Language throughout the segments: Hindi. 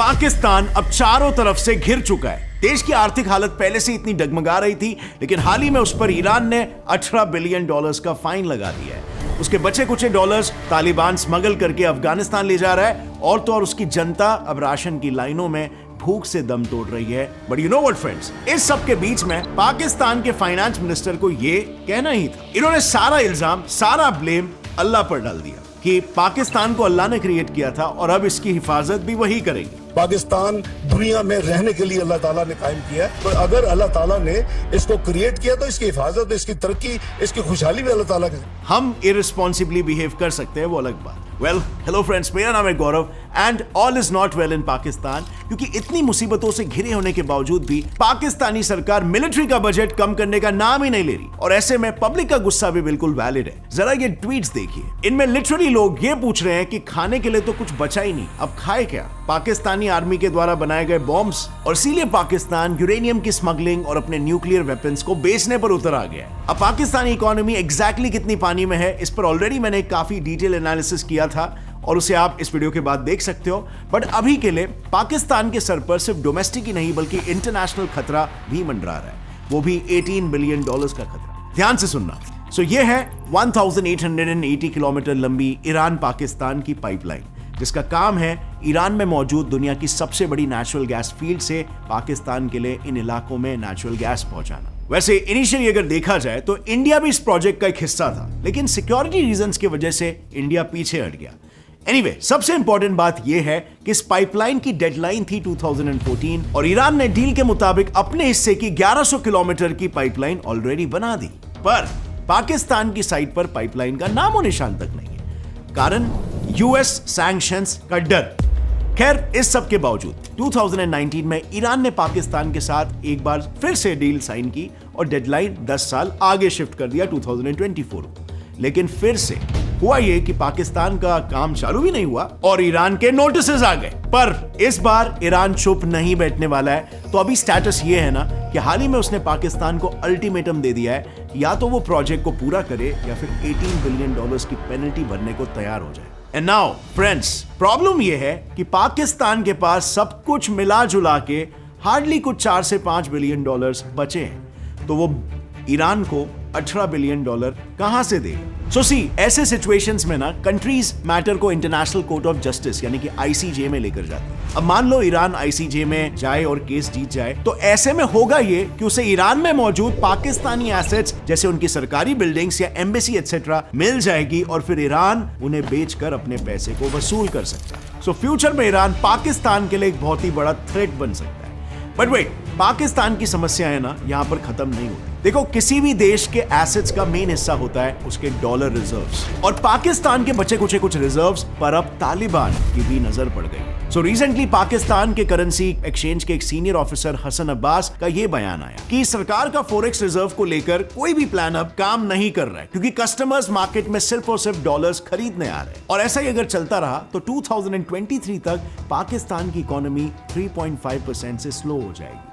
पाकिस्तान अब चारों तरफ से घिर चुका है। देश की आर्थिक हालत पहले से इतनी डगमगा रही थी, लेकिन हाल ही में उस पर ईरान ने $18 बिलियन का फाइन लगा दिया है। उसके बचे कुचे डॉलर्स तालिबान स्मगल करके अफगानिस्तान ले जा रहा है, और तो और उसकी जनता अब राशन की लाइनों में भूख से दम तोड़ रही है। But you know what friends, इस सब के बीच में पाकिस्तान के फाइनेंस मिनिस्टर को ये कहना ही था। इन्होंने सारा इल्जाम, सारा ब्लेम अल्लाह पर डाल दिया कि पाकिस्तान को अल्लाह ने क्रिएट किया था और अब इसकी हिफाजत भी वही करेंगे। पाकिस्तान दुनिया में रहने के लिए अल्लाह ताला ने कायम किया है, तो अगर अल्लाह ताला ने इसको क्रिएट किया तो इसकी हिफाजत, इसकी तरक्की, इसकी खुशहाली भी अल्लाह ताला की। हम इररिस्पॉन्सिबली बिहेव कर सकते हैं, वो अलग बात। वेल, हेलो फ्रेंड्स, मेरा नाम है Gaurav and all is not well in Pakistan, क्योंकि इतनी मुसीबतों से घिरे होने के बावजूद भी पाकिस्तानी सरकार मिलिट्री का बजट कम करने का नाम ही नहीं ले रही, और ऐसे में पब्लिक का गुस्सा भी बिल्कुल वैलिड है। जरा ये ट्वीट्स देखिए, इनमें लिटरली लोग ये पूछ रहे हैं कि खाने के लिए तो कुछ बचा ही नहीं, अब खाए क्या? पाकिस्तानी आर्मी के द्वारा बनाए गए बॉम्ब्स, और इसीलिए पाकिस्तान यूरेनियम की स्मगलिंग और अपने न्यूक्लियर वेपन्स को बेचने पर उतर आ गया है। अब पाकिस्तानी इकोनॉमी एग्जैक्टली कितनी पानी में है, इस पर ऑलरेडी मैंने काफी डिटेल एनालिसिस किया था, और उसे आप इस वीडियो के बाद देख सकते हो। बट अभी के लिए पाकिस्तान के सर पर सिर्फ डोमेस्टिक ही नहीं बल्कि इंटरनेशनल खतरा भी मंडरा रहा है, वो भी $18 बिलियन का खतरा। ध्यान से सुनना। सो ये है 1880 किलोमीटर लंबी ईरान पाकिस्तान की पाइपलाइन, जिसका काम है ईरान में मौजूद दुनिया की सबसे बड़ी नेचुरल गैस फील्ड से पाकिस्तान के लिए इन इलाकों में नेचुरल गैस पहुंचाना। वैसे इनिशियली अगर देखा जाए तो इंडिया भी इस प्रोजेक्ट का एक हिस्सा था, लेकिन सिक्योरिटी रीजंस की वजह से इंडिया पीछे हट गया। एनीवे, सबसे इंपॉर्टेंट बात यह है कि इस पाइपलाइन की डेडलाइन थी 2014, और ईरान ने डील के मुताबिक अपने हिस्से की 1100 किलोमीटर की पाइपलाइन ऑलरेडी बना दी, पर पाकिस्तान की साइड पर पाइपलाइन का नामो निशान तक नहीं है। कारण यूएस सैंक्शंस का डर। खैर, इस सब के बावजूद 2019 में ईरान ने पाकिस्तान के साथ एक बार फिर से डील साइन की और डेडलाइन 10 साल आगे शिफ्ट कर दिया 2024। लेकिन फिर से हुआ ये कि पाकिस्तान का काम चालू भी नहीं हुआ और ईरान के नोटिसेस आ गए। पर इस बार ईरान चुप नहीं बैठने वाला है। तो अभी स्टेटस ये है ना कि हाल ही में उसने पाकिस्तान को अल्टीमेटम दे दिया है, या तो वो प्रोजेक्ट को पूरा करे या फिर $18 बिलियन की पेनल्टी भरने को तैयार हो जाए। एंड नाउ फ्रेंड्स, प्रॉब्लम ये है कि पाकिस्तान के पास सब कुछ मिला जुला के हार्डली कुछ $4 से $5 बिलियन बचे हैं, तो वो ईरान को $18 बिलियन कहां से देगा? सो सी, ऐसे सिचुएशंस में ना कंट्रीज मैटर को इंटरनेशनल कोर्ट ऑफ जस्टिस यानी कि ICJ में लेकर जाती है। अब मान लो ईरान ICJ में जाए और केस जीत जाए, तो ऐसे में होगा ये कि उसे ईरान में मौजूद पाकिस्तानी एसेट्स जैसे उनकी सरकारी बिल्डिंग्स या एम्बेसी एक्सेट्रा मिल जाएगी, और फिर ईरान उन्हें बेचकर अपने पैसे को वसूल कर सकता है। सो फ्यूचर में ईरान पाकिस्तान के लिए एक बहुत ही बड़ा थ्रेट बन सकता है। बट वेट, पाकिस्तान की समस्या है ना यहाँ पर खत्म नहीं होती। देखो, किसी भी देश के एसेट्स का मेन हिस्सा होता है उसके डॉलर रिजर्व्स, और पाकिस्तान के बचे कुछ रिजर्व्स पर अब तालिबान की भी नजर पड़ गई। सो रिसेंटली पाकिस्तान के करेंसी एक्सचेंज के एक सीनियर ऑफिसर हसन अब्बास का ये बयान आया कि सरकार का फॉरेक्स रिजर्व को लेकर कोई भी प्लान अब काम नहीं कर रहा है, क्योंकि कस्टमर्स मार्केट में सिर्फ और सिर्फ डॉलर्स खरीदने आ रहे हैं। और ऐसा ही अगर चलता रहा तो 2023 तक पाकिस्तान की इकोनॉमी 3.5% से स्लो हो जाएगी।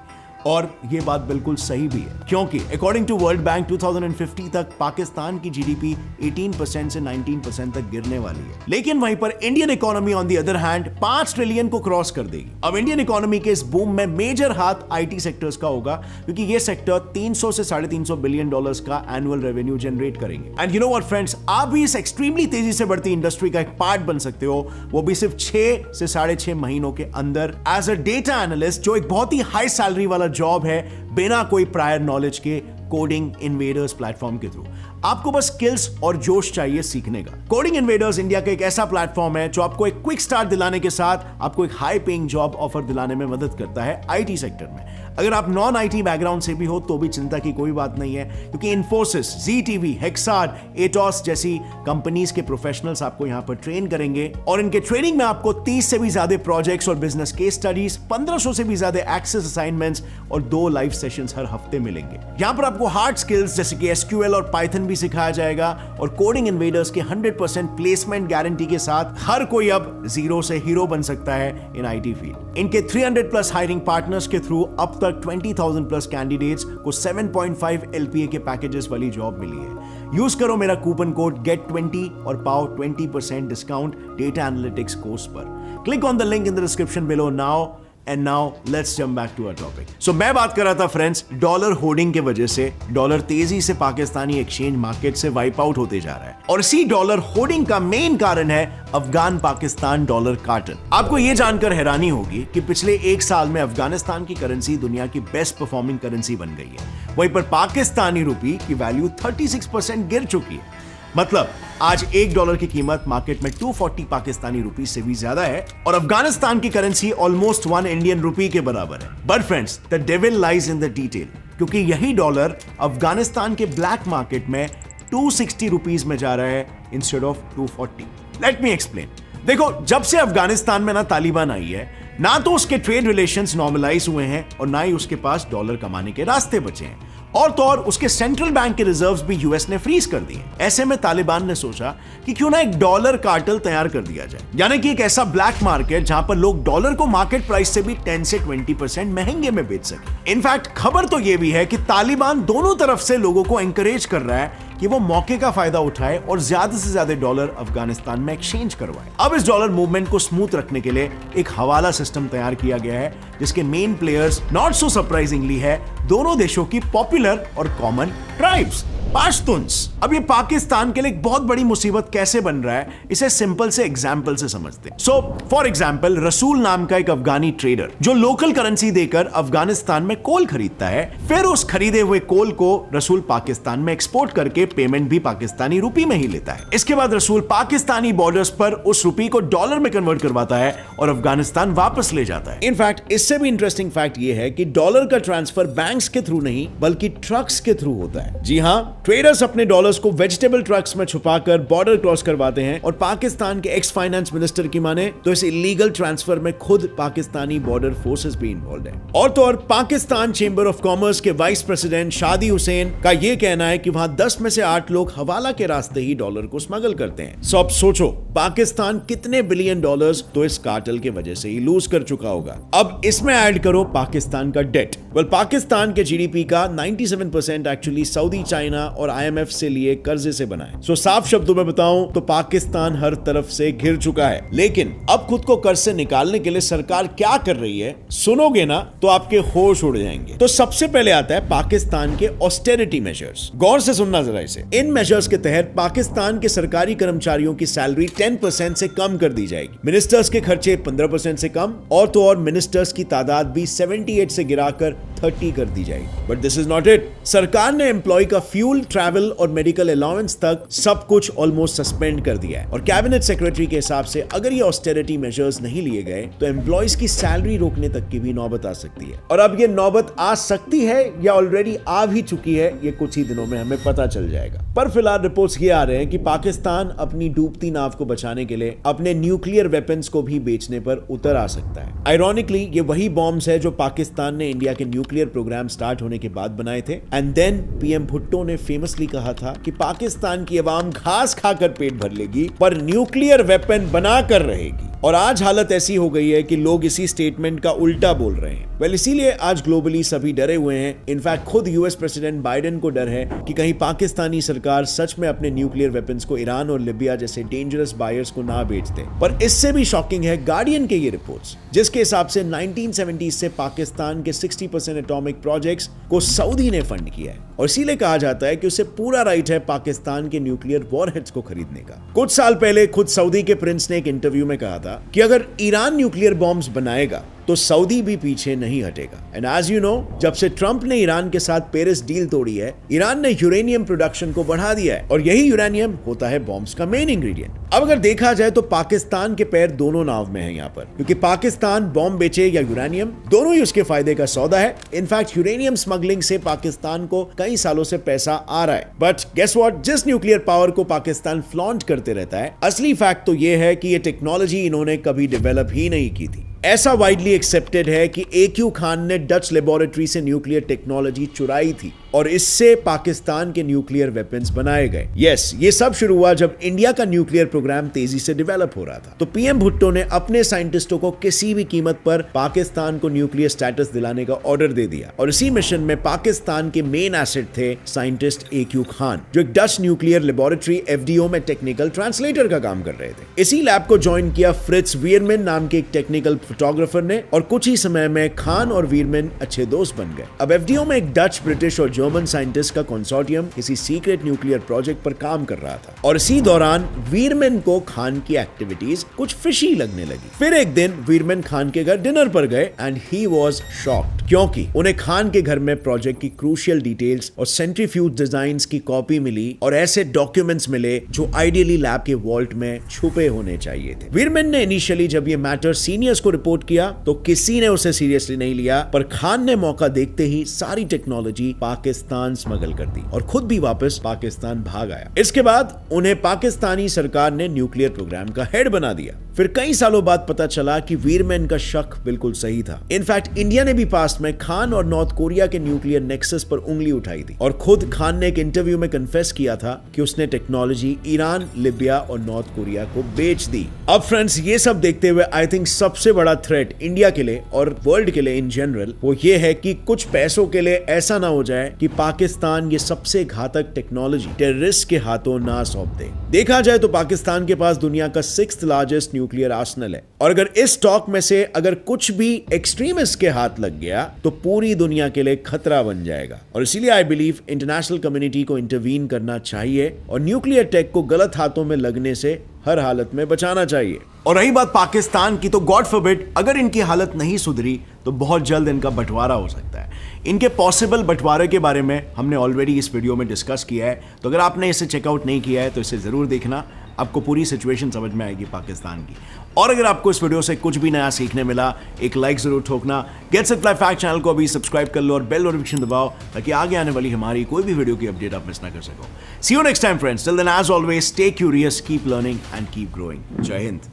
और ये बात बिल्कुल सही भी है, क्योंकि अकॉर्डिंग टू वर्ल्ड बैंक 2050 तक पाकिस्तान की जीडीपी 18% से 19% तक गिरने वाली है। लेकिन वहीं पर Indian economy on the other hand 5 trillion को क्रॉस कर देगी। अब इंडियन इकोनॉमी के इस बूम में मेजर हाथ IT सेक्टर्स का होगा, क्योंकि ये सेक्टर 300 से $350 बिलियन का एनुअल रेवेन्यू जनरेट करेंगे। And you know what friends, आप भी इस एक्सट्रीमली तेजी से बढ़ती इंडस्ट्री का एक पार्ट बन सकते हो, वो भी सिर्फ 6 से 6.5 महीनों के अंदर एज अ डेटा एनालिस्ट, जो एक बहुत ही हाई सैलरी वाला जॉब है बिना कोई प्रायर नॉलेज के कोडिंग इन्वेडर्स प्लेटफॉर्म के थ्रू। आपको बस स्किल्स और जोश चाहिए सीखने का। कोडिंग इन्वेडर्स इंडिया का एक ऐसा प्लेटफॉर्म है जो आपको एक क्विक स्टार्ट दिलाने के साथ आपको एक हाई पेइंग जॉब ऑफर दिलाने में मदद करता है IT सेक्टर में। अगर आप नॉन IT बैकग्राउंड से भी हो तो भी चिंता की कोई बात नहीं है, क्योंकि इन्फोसिस, ZTV, हेक्साड, एटॉस जैसी कंपनीज के प्रोफेशनल्स आपको यहां पर ट्रेन करेंगे, और इनके ट्रेनिंग में आपको 30 से भी ज्यादा प्रोजेक्ट्स और बिजनेस केस स्टडीज, 1500 से भी ज्यादा एक्सेस असाइनमेंट्स और 2 लाइव सेशंस हर हफ्ते मिलेंगे। यहां पर आपको हार्ड स्किल्स जैसे कि SQL और पाइथन भी सिखाया जाएगा, और कोडिंग इन्वेडर्स के 100% प्लेसमेंट गारंटी के साथ हर कोई अब जीरो से हीरो बन सकता है इन IT फील्ड। इनके 300+ हायरिंग पार्टनर्स के थ्रू अब तक 20,000+ कैंडिडेट्स को 7.5 LPA के पैकेजेस वाली जॉब मिली है। यूज करो मेरा कूपन कोड GET20 और पाओ 20% डिस्काउंट डेटा एनालिटिक्स कोर्स पर। Click on the link in the description below now. And now let's jump back to our topic. So मैं बात कर रहा था फ्रेंड्स, डॉलर होर्डिंग के वजह से डॉलर तेजी से पाकिस्तानी एक्सचेंज मार्केट से वाइप आउट होते जा रहा है, और इसी डॉलर होर्डिंग का मेन कारण है अफगान पाकिस्तान डॉलर कार्टेल। आपको यह जानकर हैरानी होगी कि पिछले एक साल में अफगानिस्तान की करेंसी दुनिया की बेस्ट परफॉर्मिंग करेंसी बन गई है, वहीं पर पाकिस्तानी रुपी की वैल्यू 36% गिर चुकी है। मतलब आज $1 की कीमत मार्केट में 240 पाकिस्तानी रुपी से भी ज्यादा है, और अफगानिस्तान की करेंसी ऑलमोस्ट 1 इंडियन रुपी के बराबर है। But friends, the devil lies in the detail, क्योंकि यही डॉलर अफगानिस्तान के ब्लैक मार्केट में 260 रुपीज में जा रहा है instead of 240। Let me explain. देखो, जब से अफगानिस्तान में ना तालिबान आई है, ना तो उसके ट्रेड रिलेशंस नॉर्मलाइज हुए हैं और ना ही उसके पास डॉलर कमाने के रास्ते बचे हैं, और तो और उसके सेंट्रल बैंक के रिजर्व्स भी यूएस ने फ्रीज कर दिए। ऐसे में तालिबान ने सोचा कि क्यों ना एक डॉलर कार्टेल तैयार कर दिया जाए, यानी कि एक ऐसा ब्लैक मार्केट जहां पर लोग डॉलर को मार्केट प्राइस से भी 10 से 20% महंगे में बेच सके। इनफैक्ट खबर तो यह भी है कि तालिबान दोनों तरफ से लोगों को एंकरेज कर रहा है कि वो मौके का फायदा उठाए और ज्यादा से ज्यादा डॉलर अफगानिस्तान में एक्सचेंज करवाए। अब इस डॉलर मूवमेंट को स्मूथ रखने के लिए एक हवाला सिस्टम तैयार किया गया है, जिसके main players not so surprisingly है दोनों देशों की पॉपुलर और कॉमन ट्राइब्स, पाश्तुन्स। अब ये पाकिस्तान के लिए एक बहुत बड़ी मुसीबत कैसे बन रहा है, इसे सिंपल से एग्जाम्पल से समझते हैं। सो फॉर एग्जाम्पल, रसूल नाम का एक अफगानी ट्रेडर जो लोकल करेंसी देकर अफगानिस्तान में कोल खरीदता है, फिर उस खरीदे हुए कोल को रसूल पाकिस्तान में एक्सपोर्ट करके पेमेंट भी पाकिस्तानी रुपी में ही लेता है। इसके बाद रसूल पाकिस्तानी बॉर्डर्स पर उस रुपी को डॉलर में कन्वर्ट करवाता है और अफगानिस्तान वापस ले जाता है। इनफैक्ट इससे भी इंटरेस्टिंग फैक्ट ये है कि डॉलर का ट्रांसफर बैंक्स के थ्रू नहीं बल्कि ट्रक्स के थ्रू होता है। जी हाँ, ट्रेडर्स अपने डॉलर्स को वेजिटेबल ट्रक्स में छुपाकर बॉर्डर क्रॉस करवाते हैं, और पाकिस्तान के एक्स फाइनेंस मिनिस्टर की माने तो इस इलीगल ट्रांसफर में खुद पाकिस्तानी बॉर्डर फोर्सेस भी इन्वॉल्व है। और तो और पाकिस्तान चेंबर ऑफ कॉमर्स के वाइस प्रेसिडेंट शादी हुसैन का यह कहना है कि वहां 10 में से 8 लोग हवाला के रास्ते ही डॉलर को स्मगल करते हैं। सो अब सोचो, पाकिस्तान कितने बिलियन डॉलर्स तो इस कार्टेल की वजह से ही लूज कर चुका होगा। अब इसमें ऐड करो पाकिस्तान का डेट। वेल, पाकिस्तान के जीडीपी का 97% एक्चुअली सऊदी, चाइना और IMF से लिए कर्जे से बना है। सो साफ शब्दों में बताऊं तो पाकिस्तान हर तरफ से घिर चुका है। लेकिन अब खुद को कर्ज से निकालने के लिए सरकार क्या कर रही है, सुनोगे ना तो आपके होश उड़ जाएंगे। तो सबसे पहले आता है पाकिस्तान के ऑस्टेरिटी मेजर्स। गौर से सुनना जरा इसे। इन मेजर्स के तहत पाकिस्तान के सरकारी कर्मचारियों की सैलरी 10% से कम कर दी जाएगी, मिनिस्टर्स के खर्चे 15% से कम, और तो और मिनिस्टर्स की तादाद भी 78 से गिराकर 30 कर दी जाएगी। But this is not it. सरकार ने एम्प्लॉय का फ्यूल, ट्रैवल और मेडिकल अलाउंस तक सब कुछ ऑलमोस्ट सस्पेंड कर दिया है, और कैबिनेट सेक्रेटरी के हिसाब से अगर ये ऑस्टेरिटी मेजर्स नहीं लिए गए तो एम्प्लॉयज की सैलरी रोकने तक की भी नौबत आ सकती है। और अब ये नौबत आ सकती है या ऑलरेडी आ भी चुकी है, ये कुछ ही दिनों में हमें पता चल जाएगा। पर फिलहाल रिपोर्ट्स ये आ रहे हैं कि पाकिस्तान अपनी डूबती नाव को बचाने के लिए अपने न्यूक्लियर वेपन्स को भी बेचने पर उतर आ सकता है। आयरॉनिकली ये वही बॉम्ब्स है जो पाकिस्तान ने इंडिया के न्यूक्लियर प्रोग्राम स्टार्ट होने के बाद बनाए थे। एंड देन पीएम भुट्टो ने फेमसली कहा था कि पाकिस्तान की आवाम घास खाकर पेट भर लेगी पर न्यूक्लियर वेपन बनाकर रहेगी, और आज हालत ऐसी हो गई है कि लोग इसी स्टेटमेंट का उल्टा बोल रहे हैं। वेल, इसीलिए आज ग्लोबली सभी डरे हुए हैं। इनफैक्ट खुद यूएस प्रेसिडेंट बाइडेन को डर है कि कहीं पाकिस्तानी सरकार सच में अपने न्यूक्लियर वेपन्स को ईरान और लिबिया जैसे डेंजरस बायर्स को ना बेच दे। पर इससे भी शॉकिंग है गार्डियन के ये रिपोर्ट्स, जिसके हिसाब से 1970 से पाकिस्तान के 60% एटॉमिक प्रोजेक्ट्स को सऊदी ने फंड किया है, और इसीलिए कहा जाता है कि उसे पूरा राइट है पाकिस्तान के न्यूक्लियर वॉरहेड्स को खरीदने का। कुछ साल पहले खुद सऊदी के प्रिंस ने एक इंटरव्यू में कहा था कि अगर ईरान न्यूक्लियर बॉम्ब्स बनाएगा तो सऊदी भी पीछे नहीं हटेगा। एंड एज यू नो, जब से ट्रंप ने ईरान के साथ पेरिस डील तोड़ी है, ईरान ने यूरेनियम प्रोडक्शन को बढ़ा दिया है, और यही यूरेनियम होता है बॉम्ब्स का मेन इंग्रेडिएंट। अब अगर देखा जाए तो पाकिस्तान के पैर दोनों नाव में है यहाँ पर, क्योंकि पाकिस्तान बॉम्ब बेचे या यूरेनियम, दोनों ही उसके फायदे का सौदा है। इनफैक्ट यूरेनियम स्मगलिंग से पाकिस्तान को कई सालों से पैसा आ रहा है। बट गेस व्हाट, जिस न्यूक्लियर पावर को पाकिस्तान फ्लॉन्ट करते रहता है, असली फैक्ट तो यह है कि यह टेक्नोलॉजी इन्होंने कभी डेवलप ही नहीं की थी। ऐसा वाइडली एक्सेप्टेड है कि AQ खान ने डच लेबोरेटरी से न्यूक्लियर टेक्नोलॉजी चुराई थी। और इससे पाकिस्तान के न्यूक्लियर वेपन्स बनाए गए। यस, ये सब शुरू हुआ जब इंडिया का न्यूक्लियर प्रोग्राम तेजी से डेवलप हो रहा था। तो पीएम भुट्टो ने अपने साइंटिस्टों को किसी भी कीमत पर पाकिस्तान को न्यूक्लियर स्टेटस दिलाने का ऑर्डर दे दिया और इसी मिशन में पाकिस्तान के मेन एसेट थे साइंटिस्ट AQ खान, जो एक डच न्यूक्लियर लेबोरेटरी FDO में टेक्निकल ट्रांसलेटर का काम कर रहे थे। इसी लैब को ज्वाइन किया फ्रिट्ज वीरमैन नाम के एक टेक्निकल फोटोग्राफर ने और कुछ ही समय में खान और वीरमैन अच्छे दोस्त बन गए। अब FDO में एक डच, ब्रिटिश और जर्मन साइंटिस्ट का कंसोर्टियम किसी सीक्रेट न्यूक्लियर प्रोजेक्ट पर काम कर रहा था और इसी दौरान वीरमैन को खान की एक्टिविटीज कुछ फिशी लगने लगी। फिर एक दिन वीरमैन खान के घर डिनर पर गए एंड ही वाज शॉक्ड, क्योंकि उन्हें खान के घर में प्रोजेक्ट की क्रूशियल डिटेल्स और सेंट्रीफ्यूज डिजाइन्स की कॉपी मिली और ऐसे डॉक्यूमेंट्स मिले जो आइडियली लैब के वॉल्ट में छुपे होने चाहिए थे। वीरमैन ने इनिशियली जब ये मैटर सीनियर्स को रिपोर्ट किया तो किसी ने उसे सीरियसली नहीं लिया, पर खान ने मौका देखते ही सारी टेक्नोलॉजी पाकिस्तान स्मगल कर दी और खुद भी वापस पाकिस्तान भाग आया। इसके बाद उन्हें पाकिस्तानी सरकार ने न्यूक्लियर प्रोग्राम का हेड बना दिया। फिर कई सालों बाद पता चला कि वीरमैन का शक बिल्कुल सही था। इनफैक्ट इंडिया ने भी पास्ट में खान और नॉर्थ कोरिया के न्यूक्लियर नेक्सस पर उंगली उठाई थी और खुद खान ने एक इंटरव्यू में कन्फेस किया था कि उसने टेक्नोलॉजी ईरान, लिबिया और नॉर्थ कोरिया को बेच दी। अब फ्रेंड्स, ये सब देखते हुए आई थिंक सबसे बड़ा थ्रेट इंडिया के लिए और वर्ल्ड के लिए इन जनरल वो ये है कि कुछ पैसों के लिए ऐसा ना हो जाए कि पाकिस्तान ये सबसे घातक टेक्नोलॉजी टेररिस्ट के हाथों ना सौंप दे। देखा जाए तो पाकिस्तान के पास दुनिया का 6th लार्जेस्ट न्यूक्लियर आर्सेनल है और अगर इस स्टॉक में से अगर कुछ भी एक्सट्रीमिस्ट के हाथ लग गया तो पूरी दुनिया के लिए खतरा बन जाएगा और इसीलिए आई बिलीव इंटरनेशनल कम्युनिटी को इंटरवीन करना चाहिए और न्यूक्लियर टेक को गलत हाथों में लगने से हर हालत में बचाना चाहिए। और रही बात पाकिस्तान की, तो गॉड फॉरबिड अगर इनकी हालत नहीं सुधरी तो बहुत जल्द इनका बंटवारा हो सकता है। इनके पॉसिबल बंटवारे के बारे में हमने ऑलरेडी इस वीडियो में डिस्कस किया है, तो अगर आपने इसे चेकआउट नहीं किया है तो इसे जरूर देखना, आपको पूरी सिचुएशन समझ में आएगी पाकिस्तान की। और अगर आपको इस वीडियो से कुछ भी नया सीखने मिला, एक लाइक जरूर ठोकना। Gets it live fact channel को अभी सब्सक्राइब कर लो और बेल नोटिफिकेशन दबाओ ताकि आगे आने वाली हमारी कोई भी वीडियो की अपडेट आप मिस ना कर सको। See you next time friends, till then as always stay curious, keep learning and keep growing. जय हिंद।